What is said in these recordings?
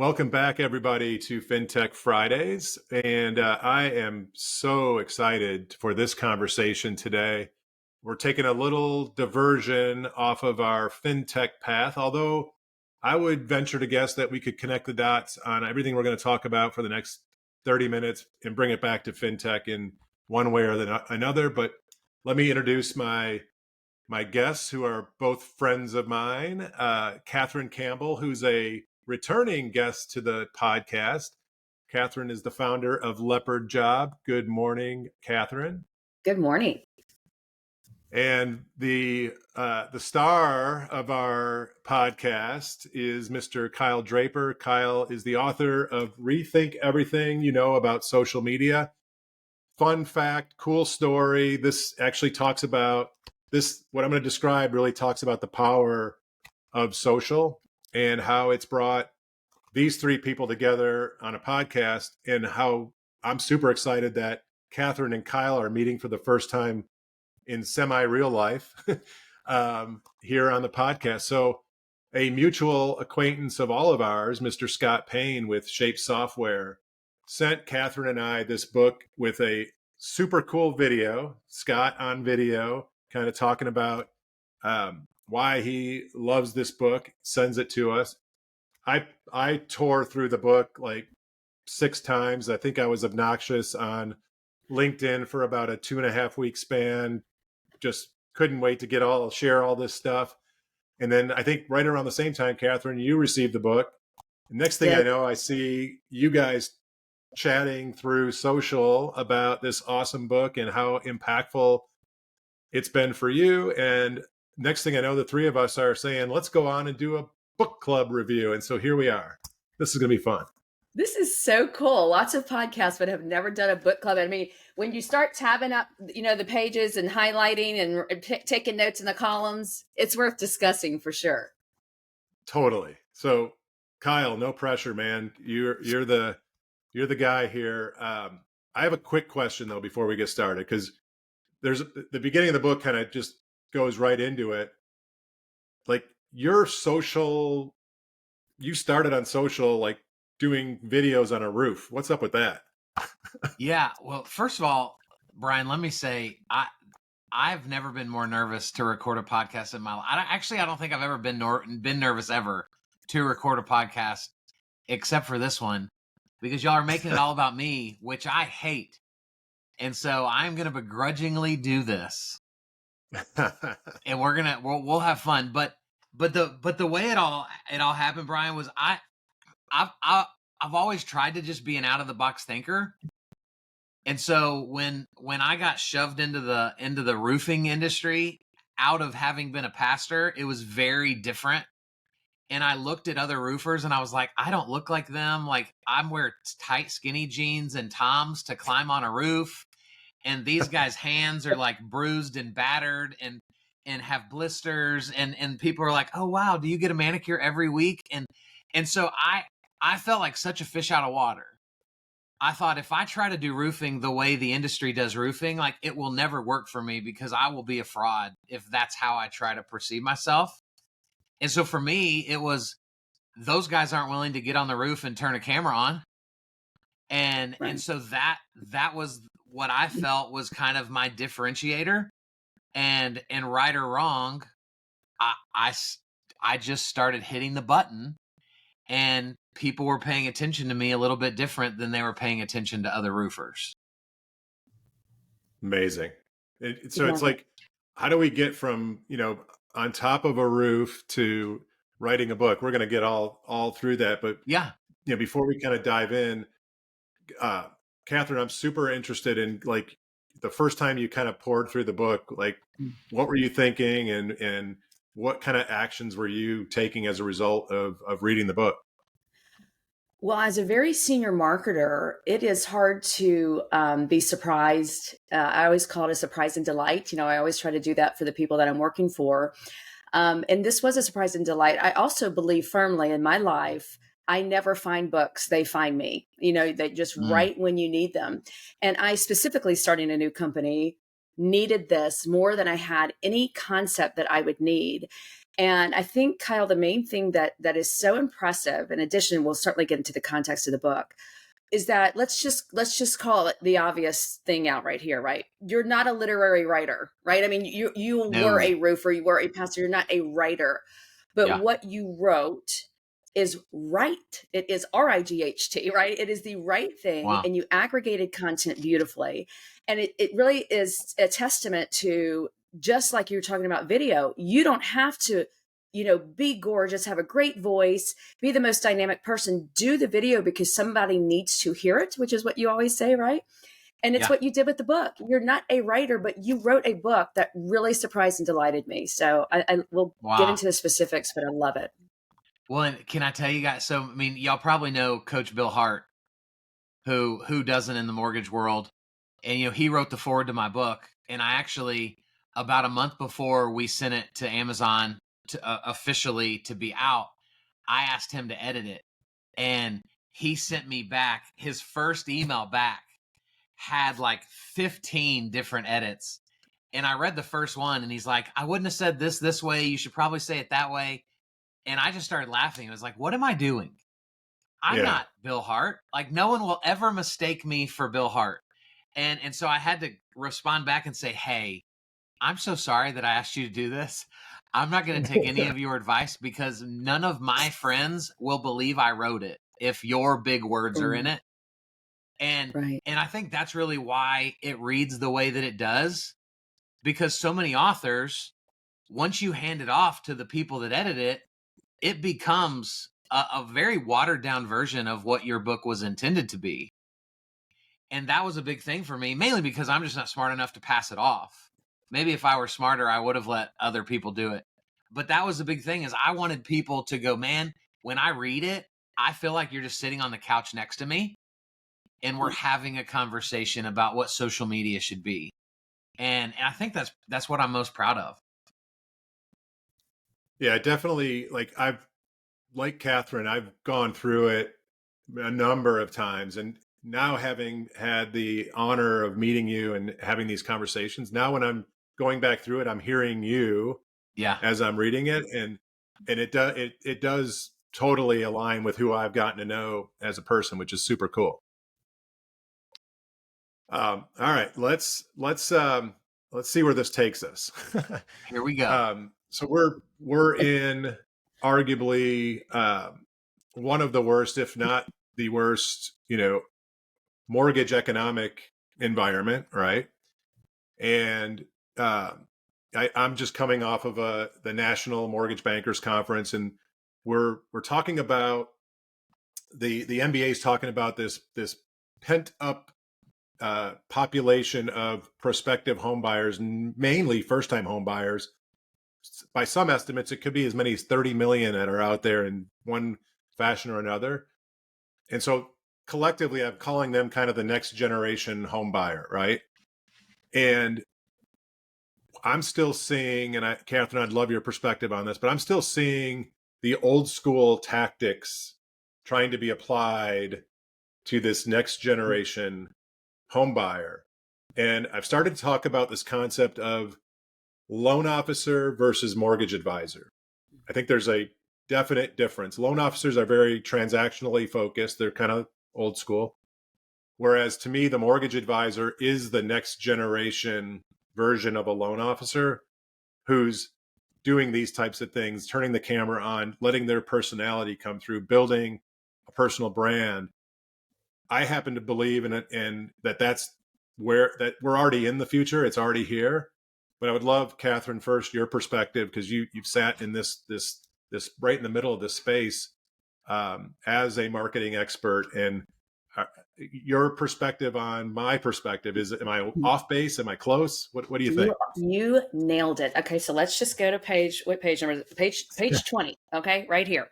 Welcome back, everybody, to FinTech Fridays. And I am so excited for this conversation today. We're taking a little diversion off of our FinTech path, although I would venture to guess that we could connect the dots on everything we're going to talk about for the next 30 minutes and bring it back to FinTech in one way or another. But let me introduce my guests, who are both friends of mine. Katherine Campbell, who's a returning guest to the podcast. Katherine is the founder of Leopard Job. Good morning, Katherine. Good morning. And the star of our podcast is Mr. Kyle Draper. Kyle is the author of Rethink Everything You Know About Social Media. Fun fact, cool story. This actually talks about this. What I'm going to describe really talks about the power of social and how it's brought these three people together on a podcast, and how I'm super excited that Katherine and Kyle are meeting for the first time in semi-real life here on the podcast. So a mutual acquaintance of all of ours, Mr. Scott Payne with Shape Software, sent Katherine and I this book with a super cool video, Scott on video, kind of talking about why he loves this book, sends it to us. I tore through the book like 6 times. I think I was obnoxious on LinkedIn for about a 2.5 week span. Just couldn't wait to share all this stuff. And then I think right around the same time, Katherine, you received the book. Next thing I know, I see you guys chatting through social about this awesome book and how impactful it's been for you. And next thing I know, the three of us are saying, let's go on and do a book club review. And so here we are. This is going to be fun. This is so cool. Lots of podcasts, but have never done a book club. I mean, when you start tabbing up, the pages and highlighting and taking notes in the columns, it's worth discussing for sure. Totally. So Kyle, no pressure, man. You're the guy here. I have a quick question though, before we get started, because there's the beginning of the book kind of just goes right into it. Like, you started on social, like doing videos on a roof. What's up with that? Yeah. Well, first of all, Brian, let me say, I've never been more nervous to record a podcast in my life. I don't think I've ever been nervous ever to record a podcast, except for this one, because y'all are making it all about me, which I hate. And so I'm going to begrudgingly do this, and we'll have fun. But the way it all happened, Brian, was I've always tried to just be an out of the box thinker. And so when I got shoved into the roofing industry out of having been a pastor, it was very different. And I looked at other roofers and I was like, I don't look like them. Like, I wear tight skinny jeans and Toms to climb on a roof. And these guys' hands are like bruised and battered and have blisters. And people are like, oh, wow, do you get a manicure every week? And so I felt like such a fish out of water. I thought, if I try to do roofing the way the industry does roofing, like, it will never work for me, because I will be a fraud if that's how I try to perceive myself. And so for me, it was, those guys aren't willing to get on the roof and turn a camera on. And so that was what I felt was kind of my differentiator. And right or wrong, I just started hitting the button, and people were paying attention to me a little bit different than they were paying attention to other roofers. Amazing. So it's like, how do we get from, on top of a roof to writing a book? We're going to get all through that. But yeah, before we kind of dive in, Katherine, I'm super interested in, like, the first time you kind of poured through the book, like, what were you thinking, and what kind of actions were you taking as a result of reading the book? Well, as a very senior marketer, it is hard to be surprised. I always call it a surprise and delight. I always try to do that for the people that I'm working for. And this was a surprise and delight. I also believe firmly in my life, I never find books, they find me. They just right when you need them. And I specifically, starting a new company, needed this more than I had any concept that I would need. And I think, Kyle, the main thing that is so impressive, in addition, we'll certainly get into the context of the book, is that let's just call it the obvious thing out right here, right? You're not a literary writer, right? I mean, you were No. a roofer, you were a pastor, you're not a writer, but Yeah. what you wrote is right. It is RIGHT, right? It is the right thing, Wow. and you aggregated content beautifully, and it really is a testament to, just like you were talking about video, you don't have to, be gorgeous, have a great voice, be the most dynamic person. Do the video because somebody needs to hear it, which is what you always say, right? And it's what you did with the book. You're not a writer, but you wrote a book that really surprised and delighted me. So I will get into the specifics, but I love it. Well, and can I tell you guys? So, I mean, y'all probably know Coach Bill Hart, who doesn't in the mortgage world. And, he wrote the foreword to my book. And I actually, about a month before we sent it to Amazon to officially to be out, I asked him to edit it. And he sent me back, his first email back had like 15 different edits. And I read the first one and he's like, I wouldn't have said this way. You should probably say it that way. And I just started laughing. It was like, what am I doing? I'm not Bill Hart. Like, no one will ever mistake me for Bill Hart. And so I had to respond back and say, hey, I'm so sorry that I asked you to do this. I'm not going to take any of your advice because none of my friends will believe I wrote it if your big words are in it. And I think that's really why it reads the way that it does, because so many authors, once you hand it off to the people that edit it, it becomes a very watered down version of what your book was intended to be. And that was a big thing for me, mainly because I'm just not smart enough to pass it off. Maybe if I were smarter, I would have let other people do it. But that was the big thing, is I wanted people to go, man, when I read it, I feel like you're just sitting on the couch next to me and we're having a conversation about what social media should be. And I think that's what I'm most proud of. Yeah, definitely. Like Katherine, I've gone through it a number of times, and now having had the honor of meeting you and having these conversations, now when I'm going back through it, I'm hearing you as I'm reading it, and it does totally align with who I've gotten to know as a person, which is super cool. All right, let's see where this takes us. Here we go. So we're in arguably one of the worst, if not the worst, mortgage economic environment, right? And I'm just coming off of the National Mortgage Bankers Conference, and we're talking about the NBA is talking about this pent up population of prospective home buyers, mainly first time home buyers. By some estimates, it could be as many as 30 million that are out there in one fashion or another. And so collectively, I'm calling them kind of the next generation home buyer, right? And I'm still seeing, and Katherine, I'd love your perspective on this, but I'm still seeing the old school tactics trying to be applied to this next generation home buyer. And I've started to talk about this concept of loan officer versus mortgage advisor. I think there's a definite difference. Loan officers are very transactionally focused. They're kind of old school. Whereas to me, the mortgage advisor is the next generation version of a loan officer who's doing these types of things, turning the camera on, letting their personality come through, building a personal brand. I happen to believe in it, and that's where that we're already in the future. It's already here. But I would love, Katherine, first your perspective, because you've sat in this right in the middle of this space as a marketing expert, and your perspective on my perspective. Am I off base? Am I close? What do you think? You nailed it. Okay, so let's just go to what page number? Page 20. Okay, right here.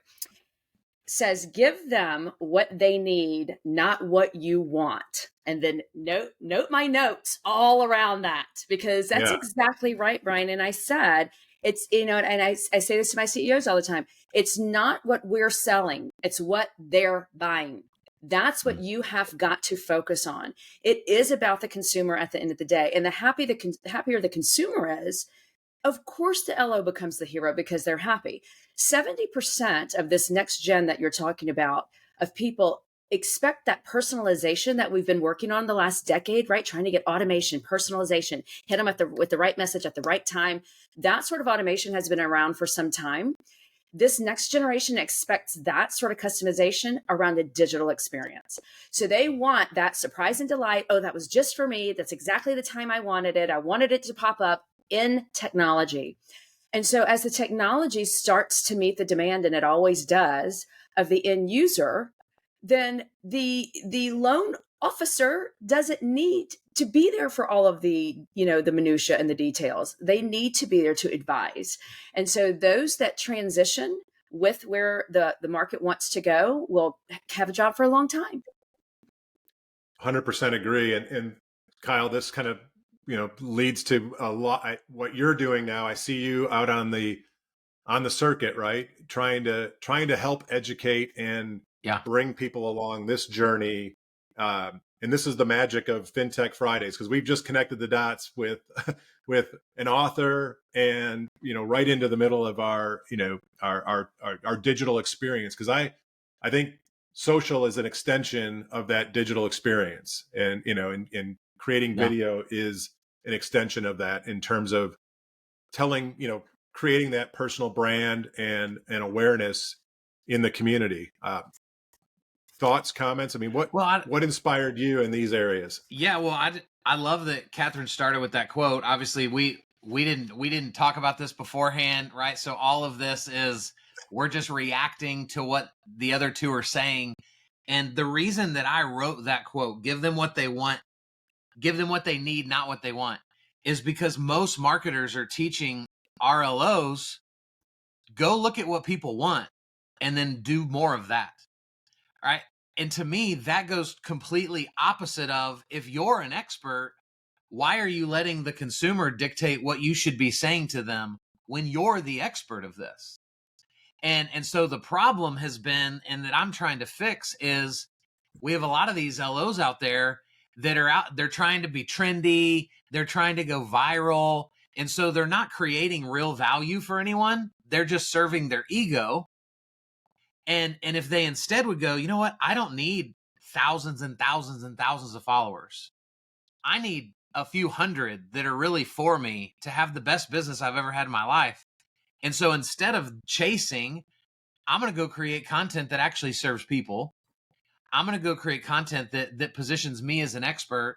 Says, give them what they need, not what you want. And then note my notes all around that, because that's exactly right, Brian. And I said, it's, and I say this to my CEOs all the time. It's not what we're selling. It's what they're buying. That's what you have got to focus on. It is about the consumer at the end of the day. And the happier the consumer is, Of course, the LO becomes the hero because they're happy. 70% of this next gen that you're talking about, of people, expect that personalization that we've been working on the last decade, right? Trying to get automation, personalization, hit them with the right message at the right time. That sort of automation has been around for some time. This next generation expects that sort of customization around a digital experience. So they want that surprise and delight. Oh, that was just for me. That's exactly the time I wanted it. I wanted it to pop up in technology. And so as the technology starts to meet the demand, and it always does, of the end user, then the loan officer doesn't need to be there for all of the, the minutia and the details. They need to be there to advise. And so those that transition with where the market wants to go will have a job for a long time. 100% agree. And Kyle, this kind of, leads to a lot. What you're doing now, I see you out on the circuit, right? Trying to help educate and bring people along this journey. And this is the magic of FinTech Fridays, because we've just connected the dots with with an author, and right into the middle of our our digital experience. Because I think social is an extension of that digital experience, and and creating video is an extension of that in terms of telling, creating that personal brand and awareness in the community. Thoughts, comments? I mean, what inspired you in these areas? Yeah, well, I love that Katherine started with that quote. Obviously, we didn't talk about this beforehand, right? So all of this is, we're just reacting to what the other two are saying. And the reason that I wrote that quote, give them what they want, give them what they need, not what they want, is because most marketers are teaching RLOs, go look at what people want and then do more of that. Right. And to me, that goes completely opposite of, if you're an expert, why are you letting the consumer dictate what you should be saying to them when you're the expert of this? And so the problem has been, and that I'm trying to fix, is we have a lot of these LOs out there that are out, they're trying to be trendy, they're trying to go viral. And so they're not creating real value for anyone. They're just serving their ego. And if they instead would go, you know what? I don't need thousands and thousands and thousands of followers. I need a few hundred that are really for me to have the best business I've ever had in my life. And so instead of chasing, I'm going to go create content that actually serves people. I'm going to go create content that positions me as an expert.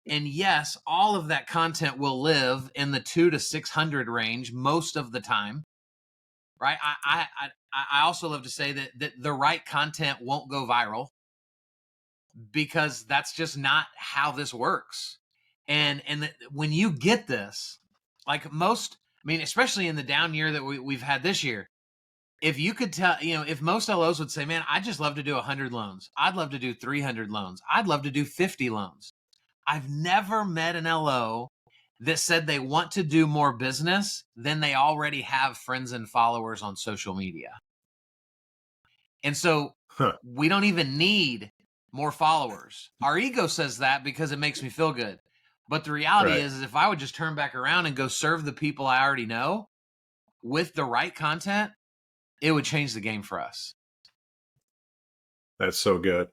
And yes, all of that content will live in the 200 to 600 range most of the time. Right. I also love to say that the right content won't go viral, because that's just not how this works. And when you get this, like most, I mean, especially in the down year that we've had this year, if you could tell, if most LOs would say, man, I just love to do 100 loans. I'd love to do 300 loans. I'd love to do 50 loans. I've never met an LO that said they want to do more business than they already have friends and followers on social media. And so we don't even need more followers. Our ego says that because it makes me feel good. But the reality is if I would just turn back around and go serve the people I already know with the right content, it would change the game for us. That's so good.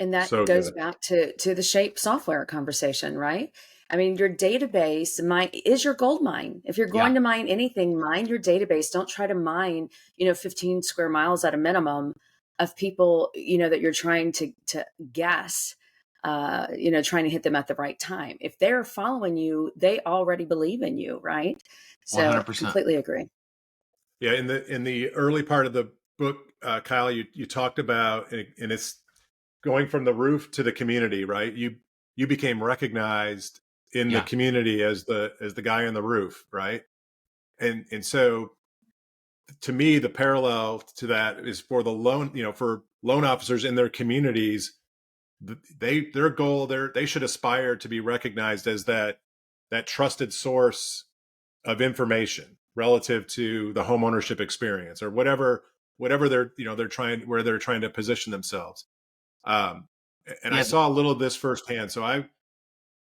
And that goes back to the Shape software conversation, right? I mean, your database is your gold mine. If you're going to mine anything, mine your database. Don't try to mine, 15 square miles at a minimum of people, that you're trying to guess, trying to hit them at the right time. If they're following you, they already believe in you, right? So 100%. Completely agree. Yeah. In the early part of the book, Kyle, you talked about, and it's going from the roof to the community, right? You became recognized in the community as the guy on the roof, right? And so to me, the parallel to that is for the loan, for loan officers in their communities, their goal, they should aspire to be recognized as that trusted source of information relative to the home ownership experience, or whatever they're trying to position themselves. And I saw a little of this firsthand. So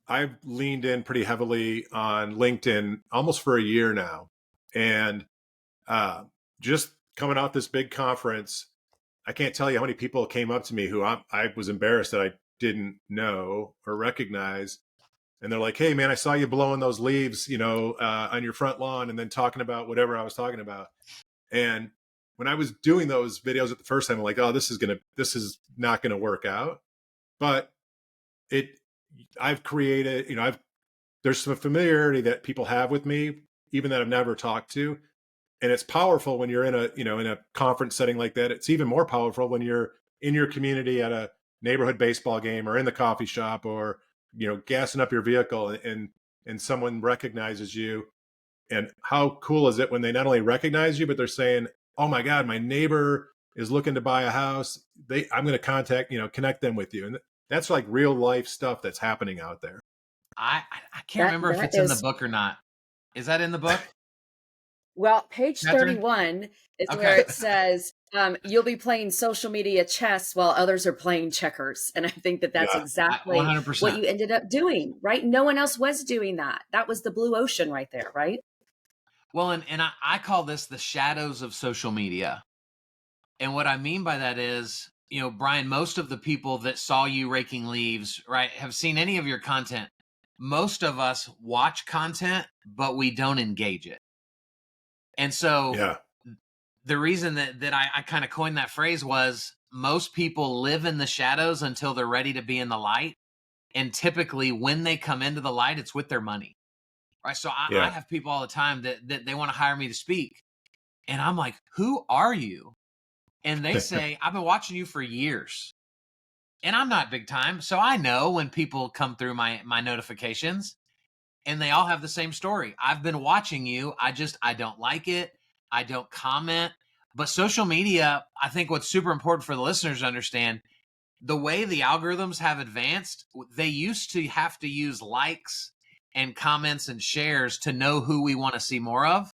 I've leaned in pretty heavily on LinkedIn almost for a year now. And just coming out this big conference, I can't tell you how many people came up to me who I was embarrassed that I didn't know or recognize. And they're like, hey, man, I saw you blowing those leaves, on your front lawn and then talking about whatever I was talking about. And when I was doing those videos at the first time, I'm like, oh, this is not going to work out. But I've created, there's some familiarity that people have with me, even that I've never talked to. And it's powerful when you're in a conference setting like that. It's even more powerful when you're in your community at a neighborhood baseball game or in the coffee shop or, gassing up your vehicle and someone recognizes you. And how cool is it when they not only recognize you, but they're saying, oh my God, my neighbor is looking to buy a house. I'm going to connect them with you. And that's like real life stuff that's happening out there. I can't remember if it's in the book or not. Is that in the book? Well, page Katherine? 31 is Okay. where it says, you'll be playing social media chess while others are playing checkers. And I think that's exactly 100%. what you ended up doing, right? No one else was doing that. That was the blue ocean right there, right? Well, and I call this the shadows of social media. And what I mean by that is, Brian, most of the people that saw you raking leaves, right, have seen any of your content. Most of us watch content, but we don't engage it. And so the reason that I kind of coined that phrase was most people live in the shadows until they're ready to be in the light. And typically when they come into the light, it's with their money. Right. So I have people all the time that they want to hire me to speak. And I'm like, who are you? And they say, I've been watching you for years. And I'm not big time. So I know when people come through my notifications. And they all have the same story. I've been watching you. I don't like it. I don't comment. But social media, I think what's super important for the listeners to understand, the way the algorithms have advanced, they used to have to use likes and comments and shares to know who we want to see more of.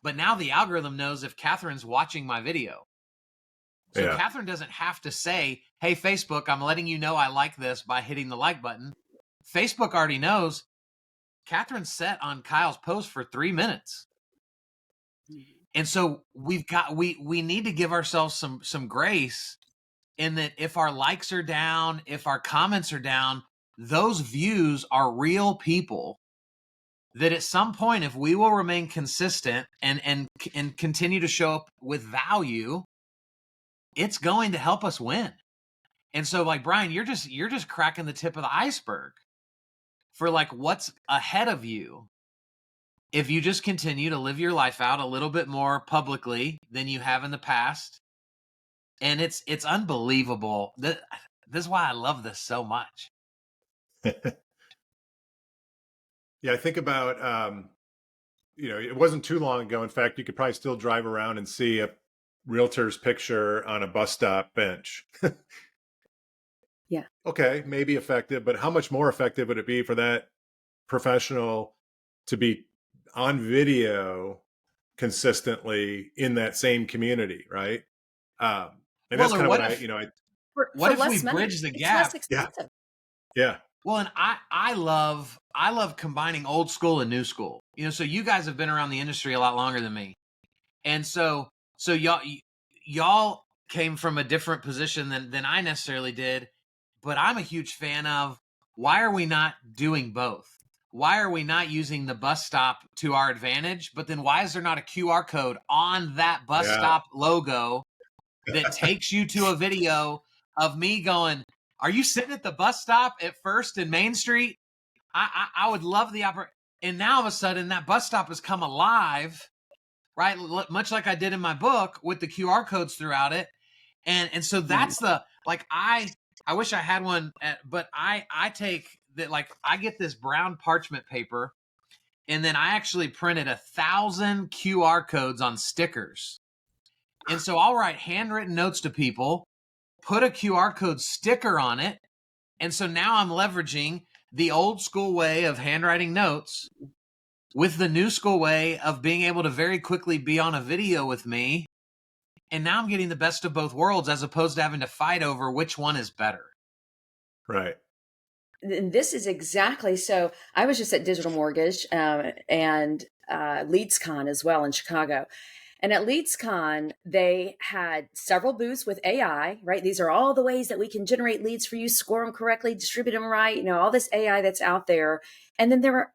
But now the algorithm knows if Catherine's watching my video. So Katherine doesn't have to say, hey, Facebook, I'm letting you know I like this by hitting the like button. Facebook already knows Katherine sat on Kyle's post for 3 minutes. And so we need to give ourselves some grace in that if our likes are down, if our comments are down, those views are real people that at some point, if we will remain consistent and continue to show up with value, it's going to help us win. And so like, Brian, you're just cracking the tip of the iceberg for like what's ahead of you. If you just continue to live your life out a little bit more publicly than you have in the past. And it's unbelievable. This is why I love this so much. Yeah, I think about, it wasn't too long ago. In fact, you could probably still drive around and see a realtor's picture on a bus stop bench. Yeah. Okay, maybe effective, but how much more effective would it be for that professional to be on video consistently in that same community, right? And that's kind of what if we bridge the gap? Yeah. Well, and I love combining old school and new school. So you guys have been around the industry a lot longer than me, and so y'all came from a different position than I necessarily did. But I'm a huge fan of, why are we not doing both? Why are we not using the bus stop to our advantage? But then why is there not a QR code on that bus stop logo that takes you to a video of me going, are you sitting at the bus stop at First and Main Street? I would love the opportunity. And now all of a sudden that bus stop has come alive, right? Much like I did in my book with the QR codes throughout it. And so that's I wish I had one, but I take that, like, I get this brown parchment paper, and then I actually printed 1,000 QR codes on stickers. And so I'll write handwritten notes to people, put a QR code sticker on it. And so now I'm leveraging the old school way of handwriting notes with the new school way of being able to very quickly be on a video with me. And now I'm getting the best of both worlds, as opposed to having to fight over which one is better. Right. this is exactly, so I was just at Digital Mortgage and LeadsCon as well in Chicago. And at LeadsCon, they had several booths with AI, right? These are all the ways that we can generate leads for you, score them correctly, distribute them right, all this AI that's out there. And then there were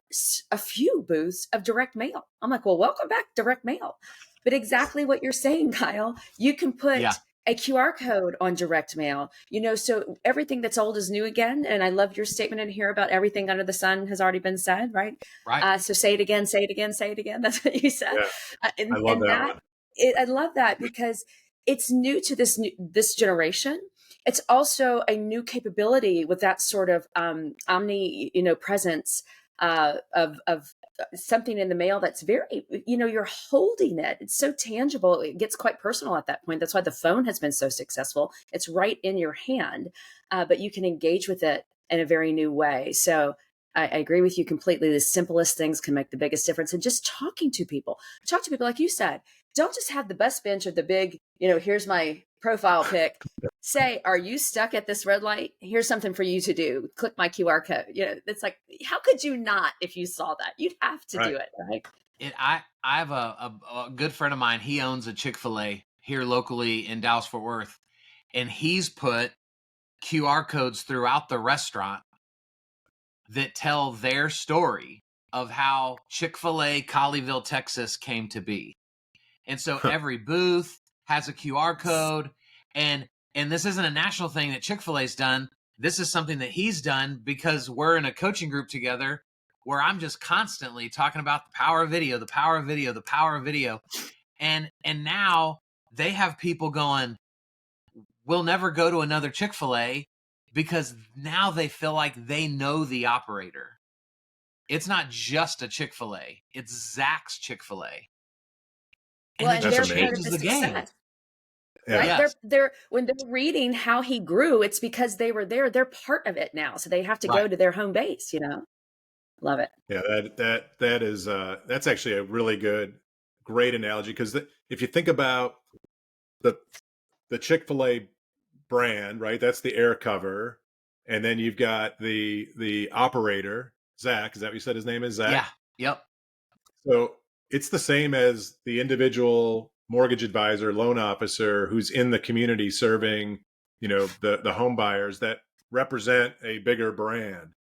a few booths of direct mail. I'm like, well, welcome back, direct mail. But exactly what you're saying, Kyle, you can put a QR code on direct mail, so everything that's old is new again. And I love your statement in here about everything under the sun has already been said, right? Right. So say it again, say it again, say it again. That's what you said. Yeah. I love that one. I love that because it's new to this generation. It's also a new capability with that sort of omni, presence of something in the mail that's very, you're holding it. It's so tangible. It gets quite personal at that point. That's why the phone has been so successful. It's right in your hand, but you can engage with it in a very new way. So I agree with you completely. The simplest things can make the biggest difference. And just talk to people like you said. Don't just have the bus bench or the big, here's my profile pic. Say, are you stuck at this red light? Here's something for you to do. Click my QR code. It's like, how could you not if you saw that? You'd have to do it, right? I have a good friend of mine. He owns a Chick-fil-A here locally in Dallas, Fort Worth. And he's put QR codes throughout the restaurant that tell their story of how Chick-fil-A Colleyville, Texas came to be. And so every booth has a QR code, and this isn't a national thing that Chick-fil-A's done. This is something that he's done because we're in a coaching group together where I'm just constantly talking about the power of video, the power of video, the power of video. And now they have people going, we'll never go to another Chick-fil-A because now they feel like they know the operator. It's not just a Chick-fil-A. It's Zach's Chick-fil-A. And it just changes the game. Yeah. Right? Yes. They're when they're reading how he grew, it's because they were there. They're part of it now. So they have to go to their home base, Love it. Yeah, that is that's actually a really great analogy, because if you think about the Chick-fil-A brand, right? That's the air cover. And then you've got the operator, Zach. Is that what you said his name is? Zach? Yeah. Yep. So it's the same as the individual mortgage advisor, loan officer who's in the community serving, the home buyers that represent a bigger brand.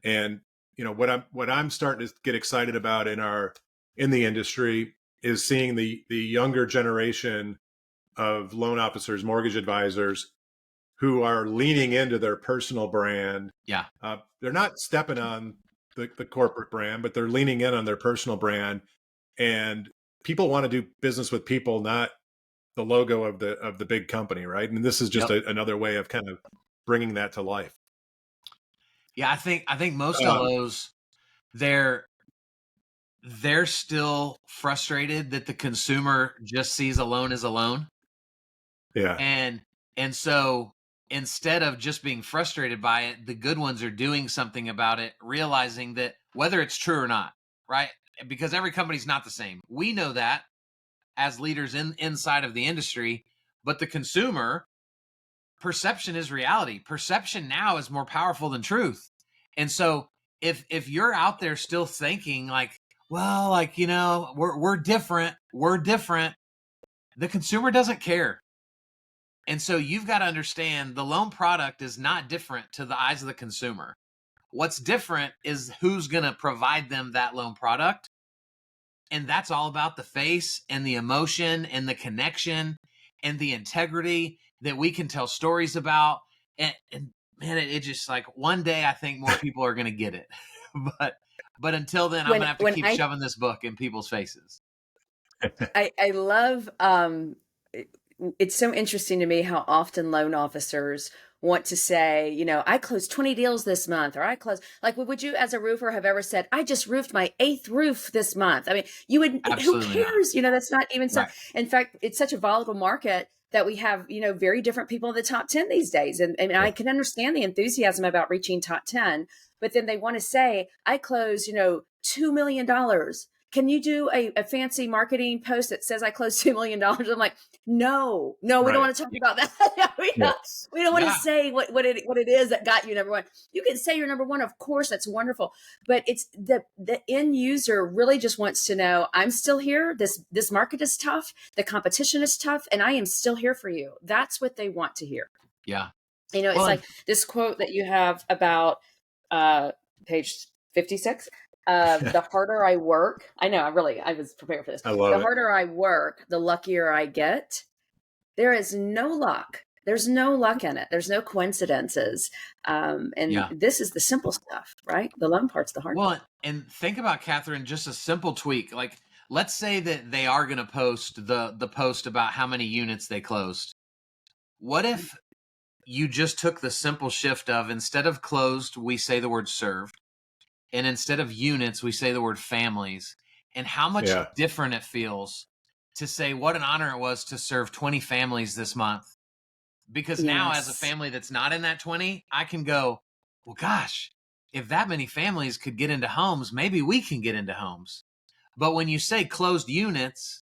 And, what I'm starting to get excited about in the industry is seeing the younger generation of loan officers, mortgage advisors who are leaning into their personal brand. Yeah. They're not stepping on the corporate brand, but they're leaning in on their personal brand. And people want to do business with people, not the logo of the big company, right? And this is just another way of kind of bringing that to life. Yeah, I think most of those, they're still frustrated that the consumer just sees a loan as a loan. Yeah. And so instead of just being frustrated by it, the good ones are doing something about it, realizing that whether it's true or not, right? Because every company's not the same. We know that as leaders inside of the industry, but the consumer, perception is reality. Perception now is more powerful than truth. And so if you're out there still thinking like, well, like, we're different, the consumer doesn't care. And so you've got to understand the loan product is not different to the eyes of the consumer. What's different is who's going to provide them that loan product. And that's all about the face and the emotion and the connection and the integrity that we can tell stories about. And man, it just like one day I think more people are going to get it. But until then, I'm going to have to keep shoving this book in people's faces. I love, it's so interesting to me how often loan officers want to say, I closed 20 deals this month, or I closed, like, would you as a roofer have ever said, I just roofed my 8th roof this month? I mean, you would, absolutely who cares? Not. That's not even so. Right. In fact, it's such a volatile market that we have, very different people in the top 10 these days. And I can understand the enthusiasm about reaching top 10, but then they want to say, I closed, $2 million. can you do a fancy marketing post that says I closed $2 million? I'm like, no, we don't want to talk about that. We don't want to say what it is that got you number one. You can say you're number one. Of course, that's wonderful. But it's the end user really just wants to know, I'm still here. This market is tough. The competition is tough. And I am still here for you. That's what they want to hear. Yeah. It's like this quote that you have about page 56. The harder I work, I know, I was prepared for this. The harder I work, the luckier I get. There is no luck. There's no luck in it. There's no coincidences. This is the simple stuff, right? The lone part's the hard part. And think about, Katherine, just a simple tweak. Like, let's say that they are going to post the post about how many units they closed. What if you just took the simple shift of, instead of closed, we say the word served. And instead of units, we say the word families. And how much different it feels to say what an honor it was to serve 20 families this month. Because now, as a family that's not in that 20, I can go, well, gosh, if that many families could get into homes, maybe we can get into homes. But when you say closed units,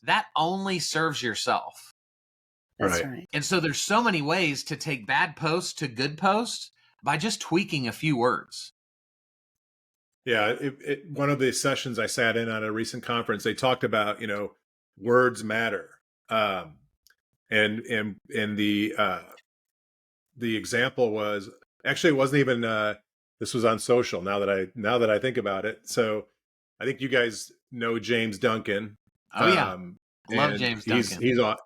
that only serves yourself. That's right. And so there's so many ways to take bad posts to good posts by just tweaking a few words. Yeah. One of the sessions I sat in at a recent conference, they talked about, words matter. And the example was, actually, it wasn't even, this was on social now that I think about it. So I think you guys know James Duncan. Oh yeah. Love James Duncan.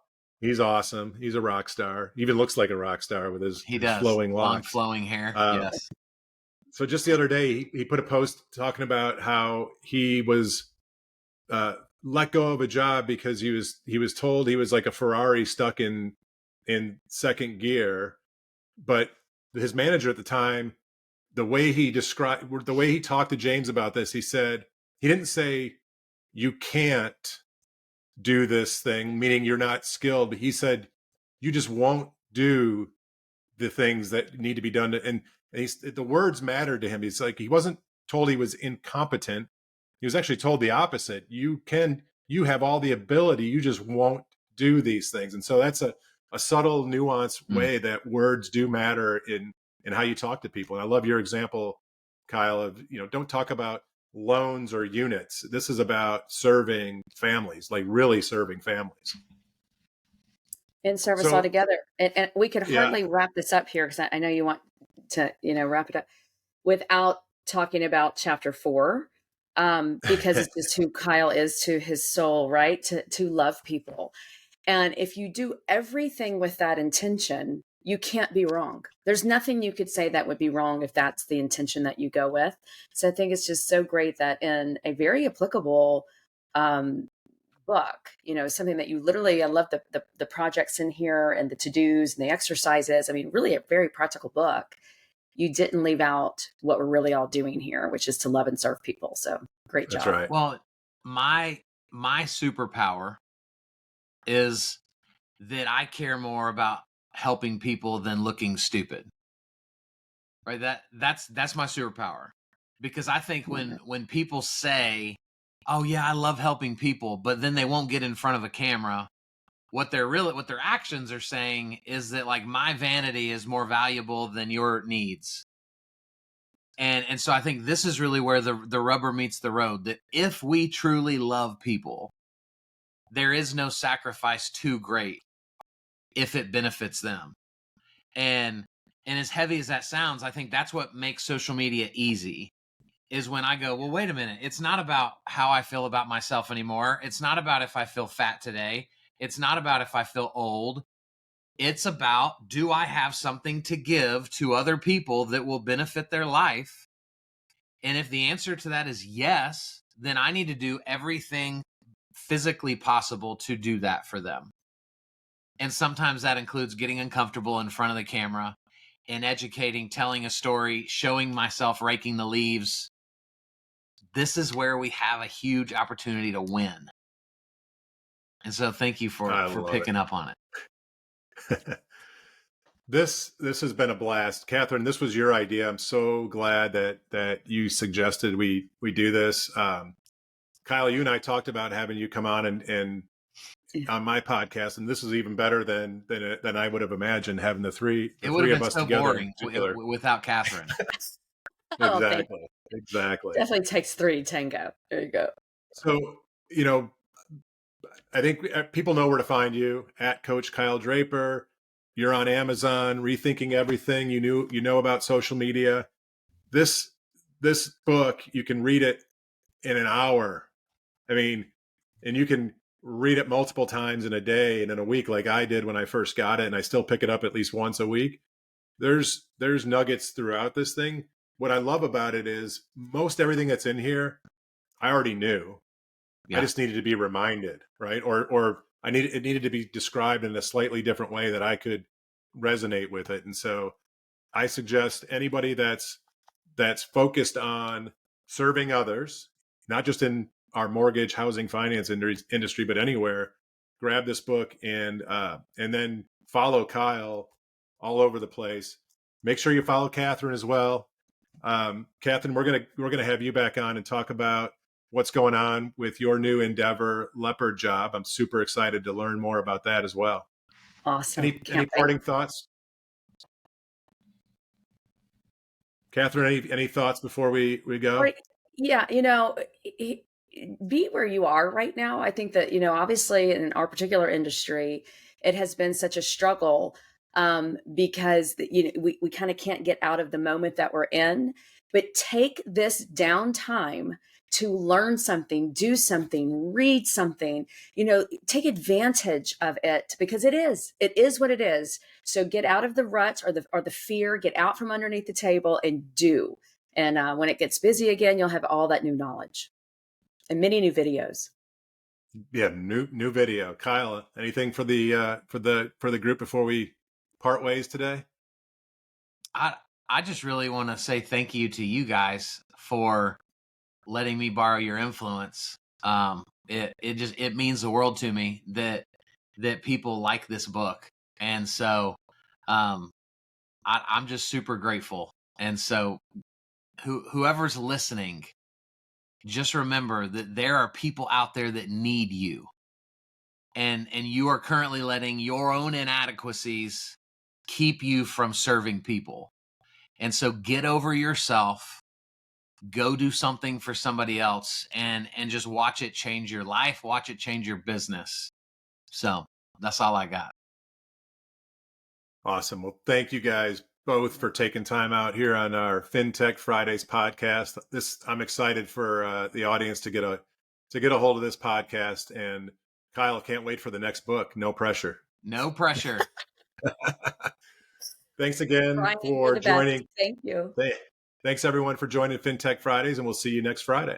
He's awesome. He's a rock star. He even looks like a rock star with his flowing locks. Long flowing hair. Yes. So just the other day, he put a post talking about how he was let go of a job because he was told he was like a Ferrari stuck in second gear. But his manager at the time, the way he talked to James about this, he didn't say, you can't do this thing, meaning you're not skilled, but he said, you just won't do the things that need to be done. And the words mattered to him. He's like, he wasn't told he was incompetent. He was actually told the opposite. You have all the ability, you just won't do these things. And so that's a subtle, nuanced way that words do matter in how you talk to people. And I love your example, Kyle, of, don't talk about loans or units. This is about serving families, like really serving families. In service altogether. And we could hardly wrap this up here, because I know you want to, wrap it up without talking about chapter 4, because it's just who Kyle is to his soul, right? To love people. And if you do everything with that intention, you can't be wrong. There's nothing you could say that would be wrong if that's the intention that you go with. So I think it's just so great that in a very applicable book, something that you literally, I love the projects in here and the to-dos and the exercises. I mean, really a very practical book. You didn't leave out what we're really all doing here, which is to love and serve people. So great job. That's right. Well, my superpower is that I care more about helping people than looking stupid. Right? That's my superpower. Because I think when people say, oh yeah, I love helping people, but then they won't get in front of a camera, what their actions are saying is that, like, my vanity is more valuable than your needs. And so I think this is really where the rubber meets the road, that if we truly love people, there is no sacrifice too great if it benefits them. And as heavy as that sounds, I think that's what makes social media easy, is when I go, well, wait a minute. It's not about how I feel about myself anymore. It's not about if I feel fat today. It's not about if I feel old. It's about, do I have something to give to other people that will benefit their life? And if the answer to that is yes, then I need to do everything physically possible to do that for them. And sometimes that includes getting uncomfortable in front of the camera and educating, telling a story, showing myself raking the leaves. This is where we have a huge opportunity to win. And so thank you for picking up on it. This has been a blast. Katherine, this was your idea. I'm so glad that you suggested we do this. Kyle, you and I talked about having you come on and on my podcast, and this is even better than I would have imagined, having the three It would have of been us so together. boring without Katherine. Oh, Exactly. definitely takes three to tango. There you go. So, I think people know where to find you at Coach Kyle Draper. You're on Amazon, rethinking everything you know about social media. This book, you can read it in an hour. I mean, and you can read it multiple times in a day and in a week, like I did when I first got it, and I still pick it up at least once a week. There's nuggets throughout this thing. What I love about it is most everything that's in here, I already knew. Yeah. I just needed to be reminded, right? Or it needed to be described in a slightly different way that I could resonate with it. And so I suggest anybody that's focused on serving others, not just in our mortgage, housing, finance industry, but anywhere, grab this book and then follow Kyle all over the place. Make sure you follow Katherine as well. Katherine, we're gonna have you back on and talk about what's going on with your new endeavor, Leopard Job. I'm super excited to learn more about that as well. Awesome. Any parting thoughts? Katherine, any thoughts before we go? Yeah, be where you are right now. I think that, obviously in our particular industry, it has been such a struggle because we kind of can't get out of the moment that we're in. But take this downtime to learn something, do something, read something, take advantage of it, because it is what it is. So get out of the rut or the fear, get out from underneath the table and do. And when it gets busy again, you'll have all that new knowledge and many new videos. Yeah, new video. Kyle, anything for the group before we part ways today? I just really want to say thank you to you guys for letting me borrow your influence. It means the world to me that people like this book, and so I'm just super grateful. And so whoever's listening, just remember that there are people out there that need you, and you are currently letting your own inadequacies keep you from serving people. And so get over yourself, go do something for somebody else, and just watch it change your life, watch it change your business. So that's all I got. Awesome. Well, thank you guys both for taking time out here on our FinTech Fridays podcast. I'm excited for the audience to get a hold of this podcast. And Kyle, can't wait for the next book. No pressure. No pressure. Thanks again Brian, for joining. Thank you. Thanks everyone for joining FinTech Fridays, and we'll see you next Friday.